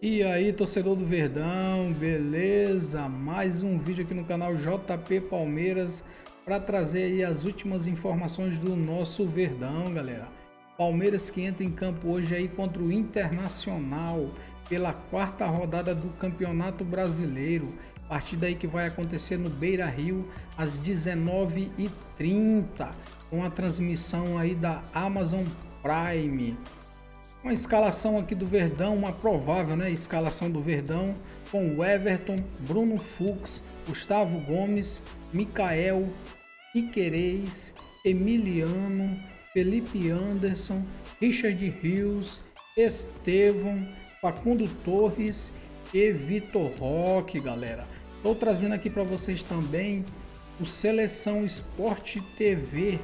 E aí, torcedor do Verdão, beleza? Mais um vídeo aqui no canal JP Palmeiras para trazer aí as últimas informações do nosso Verdão, galera. Palmeiras que entra em campo hoje aí contra o Internacional pela quarta rodada do Campeonato Brasileiro. Partida aí que vai acontecer no Beira-Rio às 19h30 com a transmissão aí da Amazon Prime. Uma escalação aqui do Verdão, uma provável, né, escalação do Verdão, com o Everton, Bruno Fux, Gustavo Gomes, Micael, Piquerez, Emiliano, Felipe Anderson, Richard Rios, Estevão, Facundo Torres e Vitor Roque, galera. Estou trazendo aqui para vocês também o Seleção Sport TV,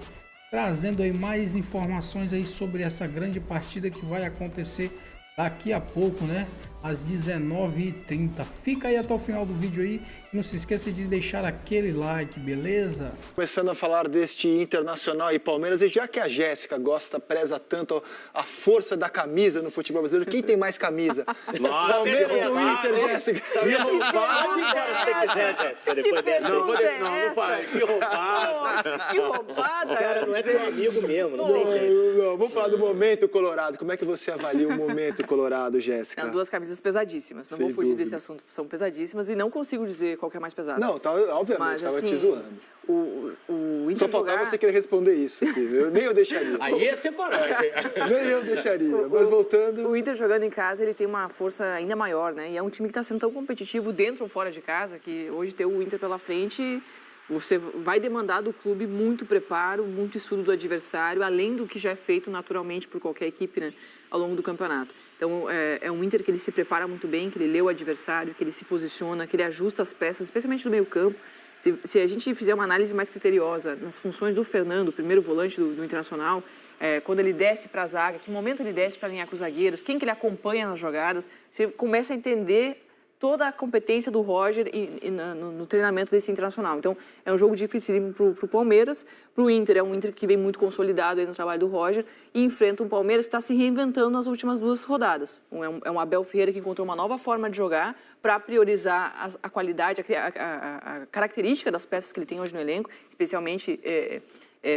trazendo aí mais informações aí sobre essa grande partida que vai acontecer daqui a pouco, né? Às 19h30. Fica aí até o final do vídeo aí. Não se esqueça de deixar aquele like, beleza? Começando a falar deste Internacional e Palmeiras, e já que a Jéssica preza tanto a força da camisa no futebol brasileiro, quem tem mais camisa? Palmeiras ou Inter, Jéssica? Que roubada, se você quiser, Jéssica. Depois dessa. Não faz. Que roubada. Que roubada. Cara, não é teu amigo mesmo, não tem jeito. Não, vamos falar do momento colorado. Como é que você avalia o momento colorado, Jéssica? São duas camisas pesadíssimas. Não Sem vou fugir dúvida. desse assunto. São pesadíssimas e não consigo dizer qual que é mais pesada. Não, obviamente, Mas, estava assim, te zoando. O Inter Só faltava jogar... você querer responder isso. Nem eu deixaria. Aí ia ser coragem. Nem eu deixaria. Mas voltando... O Inter jogando em casa, ele tem uma força ainda maior, né? E é um time que está sendo tão competitivo dentro ou fora de casa, que hoje ter o Inter pela frente, você vai demandar do clube muito preparo, muito estudo do adversário, além do que já é feito naturalmente por qualquer equipe, né, ao longo do campeonato. Então, é um Inter que ele se prepara muito bem, que ele lê o adversário, que ele se posiciona, que ele ajusta as peças, especialmente no meio-campo. Se a gente fizer uma análise mais criteriosa nas funções do Fernando, o primeiro volante do Internacional, quando ele desce para a zaga, que momento ele desce para alinhar com os zagueiros, quem que ele acompanha nas jogadas, você começa a entender toda a competência do Roger no treinamento desse Internacional. Então, é um jogo dificílimo para o Palmeiras. Para o Inter, é um Inter que vem muito consolidado aí no trabalho do Roger e enfrenta um Palmeiras que está se reinventando nas últimas duas rodadas. É um Abel Ferreira que encontrou uma nova forma de jogar para priorizar a qualidade, a característica das peças que ele tem hoje no elenco, especialmente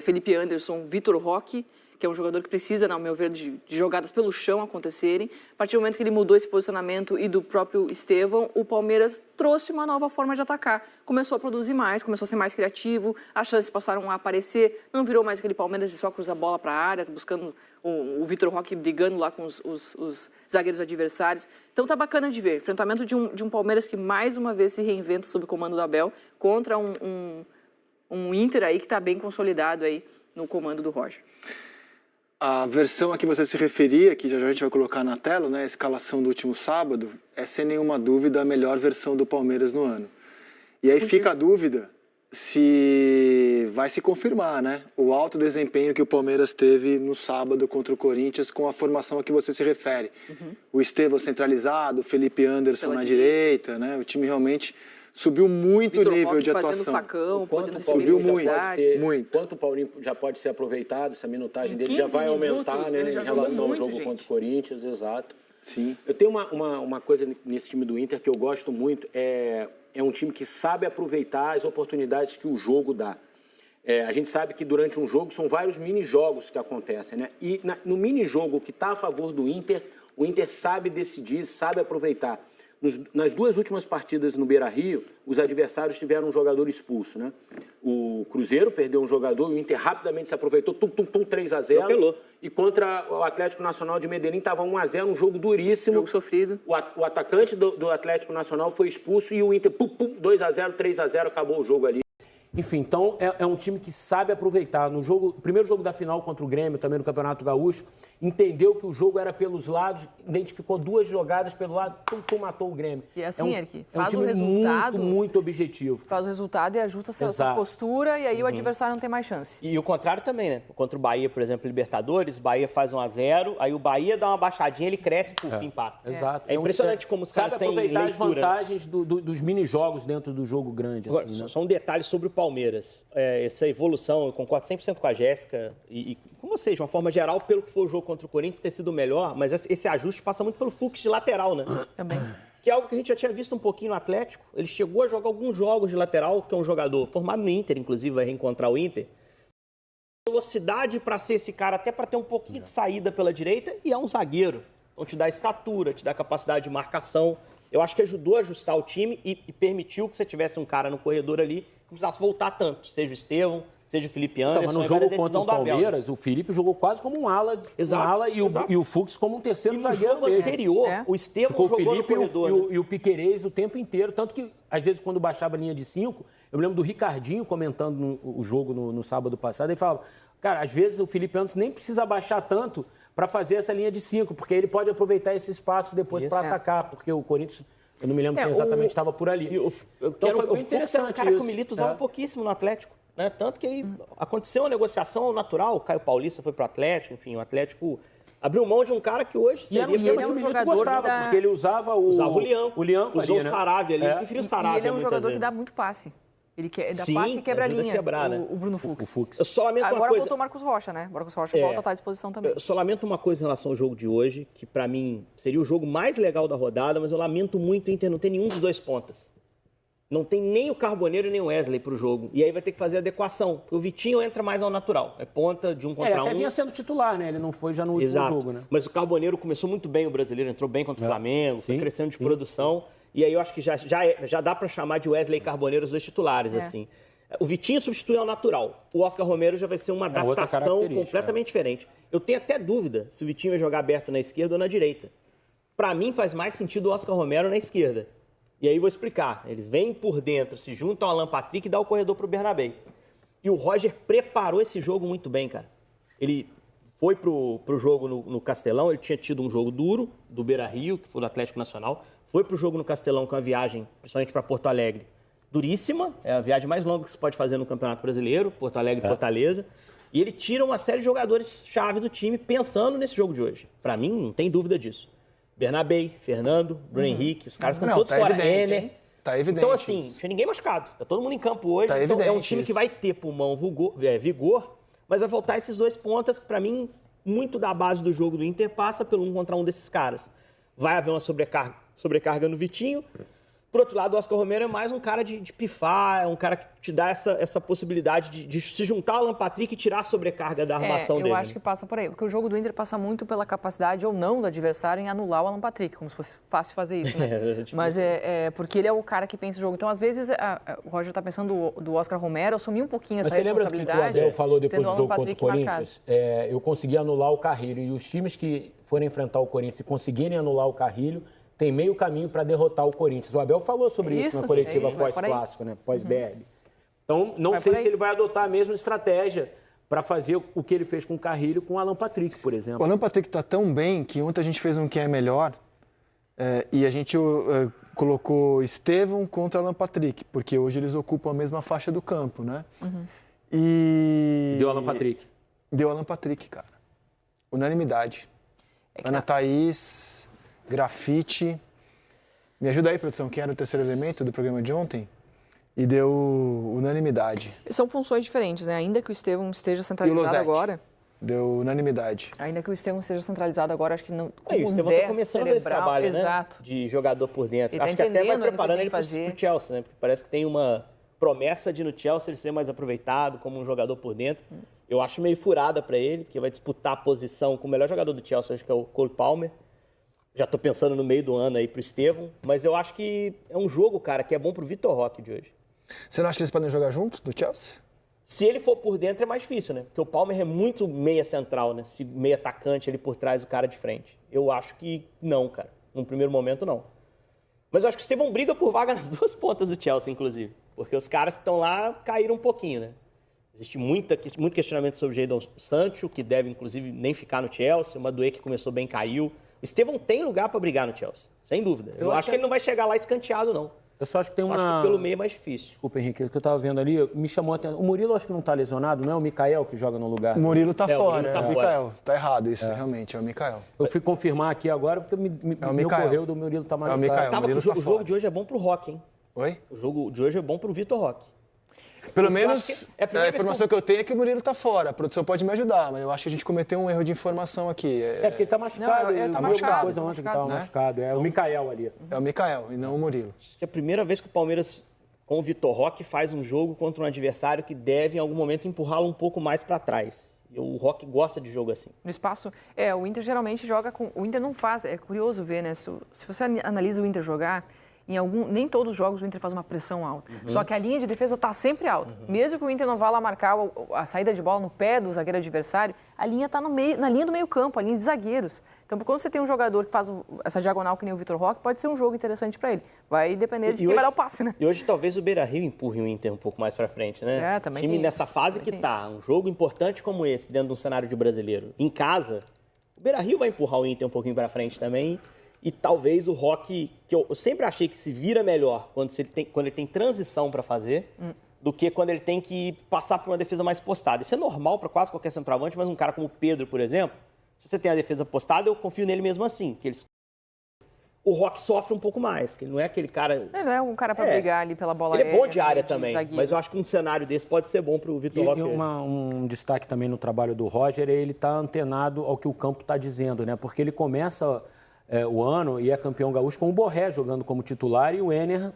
Felipe Anderson, Vitor Roque, que é um jogador que precisa, ao meu ver, de jogadas pelo chão acontecerem. A partir do momento que ele mudou esse posicionamento e do próprio Estevão, o Palmeiras trouxe uma nova forma de atacar. Começou a produzir mais, começou a ser mais criativo, as chances passaram a aparecer, não virou mais aquele Palmeiras de só cruzar a bola para a área, buscando o Vitor Roque brigando lá com os zagueiros adversários. Então tá bacana de ver, enfrentamento de um Palmeiras que mais uma vez se reinventa sob o comando do Abel, contra um Inter aí que está bem consolidado aí no comando do Roger. A versão a que você se referia, que já a gente vai colocar na tela, né, a escalação do último sábado, é sem nenhuma dúvida a melhor versão do Palmeiras no ano. E aí fica a dúvida se vai se confirmar, né, o alto desempenho que o Palmeiras teve no sábado contra o Corinthians com a formação a que você se refere. O Estevão centralizado, o Felipe Anderson na direita, né, o time realmente subiu muito o nível de atuação. Facão, subiu muito. Quanto o Paulinho já pode ser aproveitado, essa minutagem dele já vai aumentar, né, em relação ao jogo contra o Corinthians, exato. Sim. Eu tenho uma coisa nesse time do Inter que eu gosto muito, é um time que sabe aproveitar as oportunidades que o jogo dá. A gente sabe que durante um jogo são vários mini-jogos que acontecem, né? E no mini-jogo que está a favor do Inter, o Inter sabe decidir, sabe aproveitar. Nas duas últimas partidas no Beira-Rio, os adversários tiveram um jogador expulso, né? O Cruzeiro perdeu um jogador, o Inter rapidamente se aproveitou, 3-0. Atropelou. E contra o Atlético Nacional de Medellín estava 1-0, um jogo duríssimo. Jogo sofrido. O atacante do Atlético Nacional foi expulso e o Inter, 2-0, 3-0, acabou o jogo ali. Enfim, então é um time que sabe aproveitar. No primeiro jogo da final contra o Grêmio, também no Campeonato Gaúcho, entendeu que o jogo era pelos lados, identificou duas jogadas pelo lado, matou o Grêmio. E assim, Eric, faz um time o resultado, muito objetivo. Faz o resultado e ajusta a sua postura e aí o adversário não tem mais chance. E o contrário também, né? Contra o Bahia, por exemplo, Libertadores, Bahia faz 1-0, aí o Bahia dá uma baixadinha, ele cresce por fim, empata. Exato. É impressionante como os caras têm leitura. Sabe aproveitar as vantagens dos mini-jogos dentro do jogo grande. Agora, assim, né? só um detalhe sobre o Palmeiras, essa evolução, eu concordo 100% com a Jéssica e com vocês, de uma forma geral, pelo que foi o jogo contra o Corinthians, ter sido melhor, mas esse ajuste passa muito pelo Fux de lateral, né? Também. Que é algo que a gente já tinha visto um pouquinho no Atlético. Ele chegou a jogar alguns jogos de lateral, que é um jogador formado no Inter, inclusive vai reencontrar o Inter. Velocidade para ser esse cara, até para ter um pouquinho de saída pela direita, e é um zagueiro. Então te dá estatura, te dá capacidade de marcação. Eu acho que ajudou a ajustar o time e permitiu que você tivesse um cara no corredor ali que não precisasse voltar tanto, seja o Estevão, seja o Felipe Anderson. Mas no jogo contra o Palmeiras, o Felipe jogou quase como um ala, e o Fux como um terceiro zagueiro mesmo. No jogo anterior, o Estevão ficou jogou o Felipe no corredor, e o Piquerez o tempo inteiro. Tanto que, às vezes, quando baixava a linha de 5, eu me lembro do Ricardinho comentando o jogo no sábado passado, ele falava, cara, às vezes o Felipe Anderson nem precisa baixar tanto para fazer essa linha de 5, porque ele pode aproveitar esse espaço depois para atacar, porque o Corinthians... Eu não me lembro quem exatamente estava por ali. Então foi bem interessante. O cara que o Milito usava pouquíssimo no Atlético. Né? Tanto que aí aconteceu uma negociação natural, o Caio Paulista foi pro Atlético, enfim, o Atlético abriu mão de um cara que hoje seria... E ele é um jogador porque ele usava o Lianco usou ali, o Sarabia ali, preferiu o Sarabia. E ele é um jogador que dá muito passe. Ele dá passe e quebra a linha, quebrar, né? o Bruno Fux. Eu só lamento Agora uma coisa... voltou o Marcos Rocha, né? Marcos Rocha volta a estar à disposição também. Eu só lamento uma coisa em relação ao jogo de hoje, que pra mim seria o jogo mais legal da rodada, mas eu lamento muito o Inter não ter nenhum dos dois pontas. Não tem nem o Carboneiro nem o Wesley pro jogo. E aí vai ter que fazer adequação. Porque o Vitinho entra mais ao natural. É ponta de um contra um. Ele até vinha sendo titular, né? Ele não foi já no último jogo, né? Mas o Carboneiro começou muito bem, o brasileiro. Entrou bem contra o Flamengo, foi crescendo de produção. E aí eu acho que já dá pra chamar de Wesley e Carboneiro os dois titulares, assim. O Vitinho substitui ao natural. O Oscar Romero já vai ser uma adaptação completamente diferente. Eu tenho até dúvida se o Vitinho vai jogar aberto na esquerda ou na direita. Pra mim faz mais sentido o Oscar Romero na esquerda. E aí vou explicar. Ele vem por dentro, se junta ao Alan Patrick e dá o corredor pro Bernabé. E o Roger preparou esse jogo muito bem, cara. Ele foi pro jogo no Castelão, ele tinha tido um jogo duro do Beira-Rio, que foi do Atlético Nacional. Foi pro jogo no Castelão com a viagem, principalmente para Porto Alegre, duríssima. É a viagem mais longa que se pode fazer no Campeonato Brasileiro, Porto Alegre e Fortaleza. E ele tira uma série de jogadores-chave do time pensando nesse jogo de hoje. Para mim, não tem dúvida disso. Bernabé, Fernando, Bruno Henrique, os caras estão todos fora. Tá evidente. Então, assim, não tinha ninguém machucado. Tá todo mundo em campo hoje. Tá então, é um time isso. que vai ter pulmão, vigor, mas vai faltar esses dois pontas que, para mim, muito da base do jogo do Inter passa pelo 1 contra 1 desses caras. Vai haver uma sobrecarga no Vitinho. Por outro lado, o Oscar Romero é mais um cara de pifar, é um cara que te dá essa possibilidade de se juntar ao Alan Patrick e tirar a sobrecarga da armação dele. Eu acho que passa por aí, porque o jogo do Inter passa muito pela capacidade ou não do adversário em anular o Alan Patrick, como se fosse fácil fazer isso, né? Mas porque ele é o cara que pensa o jogo. Então, às vezes, o Roger está pensando do Oscar Romero assumir um pouquinho essa responsabilidade. Mas você lembra que o Abel falou depois do jogo contra o Corinthians? Eu consegui anular o Carrilho, e os times que forem enfrentar o Corinthians e conseguirem anular o Carrilho, tem meio caminho para derrotar o Corinthians. O Abel falou sobre isso na coletiva pós-clássico, né? Pós-derby. Então, não sei se ele vai adotar a mesma estratégia para fazer o que ele fez com o Carrilho com o Alan Patrick, por exemplo. O Alan Patrick está tão bem que ontem a gente fez um que é melhor e a gente colocou Estevão contra Alan Patrick, porque hoje eles ocupam a mesma faixa do campo, né? E deu Alan Patrick. Deu Alan Patrick, cara. Unanimidade. Ana Thaís... Grafite. Me ajuda aí, produção, quem era o terceiro elemento do programa de ontem? E deu unanimidade. São funções diferentes, né? Ainda que o Estevão esteja centralizado agora... Deu unanimidade. Ainda que o Estevão esteja centralizado agora, acho que não... O Estevão está começando esse trabalho, exato, né? De jogador por dentro. Ele acho que até vai preparando ele para o Chelsea, né? Porque parece que tem uma promessa de no Chelsea ele ser mais aproveitado como um jogador por dentro. Eu acho meio furada para ele, porque vai disputar a posição com o melhor jogador do Chelsea, acho que é o Cole Palmer. Já tô pensando no meio do ano aí pro Estevão, mas eu acho que é um jogo, cara, que é bom pro Vitor Roque de hoje. Você não acha que eles podem jogar juntos, do Chelsea? Se ele for por dentro é mais difícil, né? Porque o Palmer é muito meia central, né? Se meia atacante ali por trás do cara de frente. Eu acho que não, cara. Num primeiro momento, não. Mas eu acho que o Estevão briga por vaga nas duas pontas do Chelsea, inclusive. Porque os caras que estão lá caíram um pouquinho, né? Existe muito questionamento sobre o Jadon Sancho, que deve, inclusive, nem ficar no Chelsea. O Madueke que começou bem, caiu. O Estevão tem lugar para brigar no Chelsea, sem dúvida. Eu acho que ele não vai chegar lá escanteado, não. Eu só acho que tem acho que pelo meio é mais difícil. Desculpa, Henrique, o que eu estava vendo ali, me chamou a atenção. O Murilo acho que não está lesionado, não é o Mikael que joga no lugar? O Murilo está fora, Murilo tá o Mikael. Tá errado isso, realmente, é o Mikael. Eu fui confirmar aqui agora, porque me ocorreu do Murilo tá machucado. É o Mikael. O jogo de hoje é bom pro Roque, hein? Oi? O jogo de hoje é bom pro Vitor Roque. Pelo Eu menos acho que é a a primeira vez informação que eu tenho é que o Murilo tá fora. A produção pode me ajudar, mas eu acho que a gente cometeu um erro de informação aqui. É porque ele tá machucado. Não, ele Ele tá viu machucado, alguma coisa tá ontem que machucado, tava né? machucado. É o Mikael ali. É o Mikael e não o Murilo. Acho que é a primeira vez que o Palmeiras, com o Vitor Roque, faz um jogo contra um adversário que deve, em algum momento, empurrá-lo um pouco mais para trás. E o Roque gosta de jogo assim. No espaço, o Inter geralmente joga com... O Inter não faz, é curioso ver, né? Se você analisa o Inter jogar, nem todos os jogos o Inter faz uma pressão alta. Só que a linha de defesa está sempre alta. Mesmo que o Inter não vá lá marcar a saída de bola no pé do zagueiro adversário, a linha está na linha do meio campo, a linha de zagueiros. Então, quando você tem um jogador que faz essa diagonal que nem o Vitor Roque, pode ser um jogo interessante para ele. Vai depender de quem vai dar o passe, né? E hoje talvez o Beira-Rio empurre o Inter um pouco mais para frente, né? Também o time tem nessa isso. fase que tá, um jogo importante como esse, dentro de um cenário de brasileiro, em casa, o Beira-Rio vai empurrar o Inter um pouquinho para frente também. E talvez o Roque, que eu sempre achei que se vira melhor quando ele tem transição para fazer, do que quando ele tem que passar por uma defesa mais postada. Isso é normal para quase qualquer centroavante, mas um cara como o Pedro, por exemplo, se você tem a defesa postada, eu confio nele mesmo assim. O Roque sofre um pouco mais, que ele não é aquele cara... Ele não é um cara para brigar ali pela bola Ele é bom aérea, de área de também, zagueiro. mas eu acho que um cenário desse pode ser bom para o Vitor Roque. E um destaque também no trabalho do Roger é ele estar antenado ao que o campo está dizendo, né? Porque ele começa o ano e é campeão gaúcho com o Borré jogando como titular e o Enner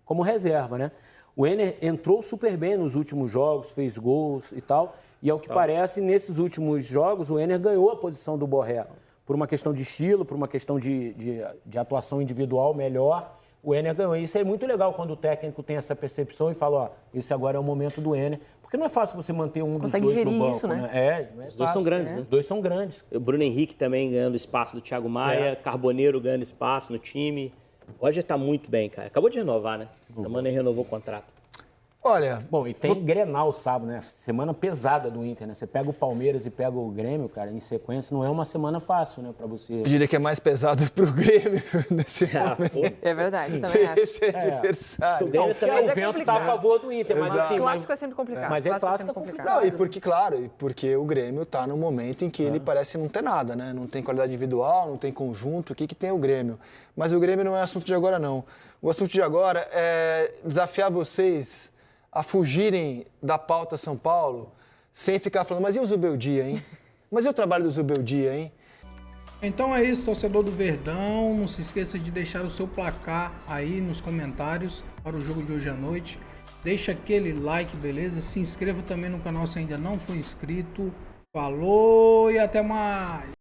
como reserva, né? O Enner entrou super bem nos últimos jogos, fez gols e tal, e ao que parece, nesses últimos jogos, o Enner ganhou a posição do Borré. Por uma questão de estilo, por uma questão de atuação individual melhor, o Enner ganhou. E isso é muito legal quando o técnico tem essa percepção e fala, esse agora é o momento do Enner. Porque não é fácil você manter um dos dois no banco. Consegue gerir isso, né? Não é Os dois são grandes, né? Os dois são grandes. O Bruno Henrique também ganhando espaço do Thiago Maia, Carboneiro ganhando espaço no time. O Roger tá muito bem, cara. Acabou de renovar, né? Semana ele renovou o contrato. Olha... Bom, e tem Grenal sábado, né? Semana pesada do Inter, né? Você pega o Palmeiras e pega o Grêmio, cara, em sequência, não é uma semana fácil, né, pra você... Eu diria que é mais pesado pro Grêmio nesse momento. É verdade, também acho. Esse adversário. O Grêmio também, Mas o vento tá a favor do Inter, mas assim... O clássico é sempre complicado. Mas é clássico é complicado. Não, e porque, claro, porque o Grêmio tá num momento em que ele parece não ter nada, né? Não tem qualidade individual, não tem conjunto, o que tem o Grêmio? Mas o Grêmio não é assunto de agora, não. O assunto de agora é desafiar vocês a fugirem da pauta São Paulo, sem ficar falando, mas e o Zubeldia, hein? Mas e o trabalho do Zubeldia, hein? Então é isso, torcedor do Verdão. Não se esqueça de deixar o seu placar aí nos comentários para o jogo de hoje à noite. Deixa aquele like, beleza? Se inscreva também no canal se ainda não for inscrito. Falou e até mais!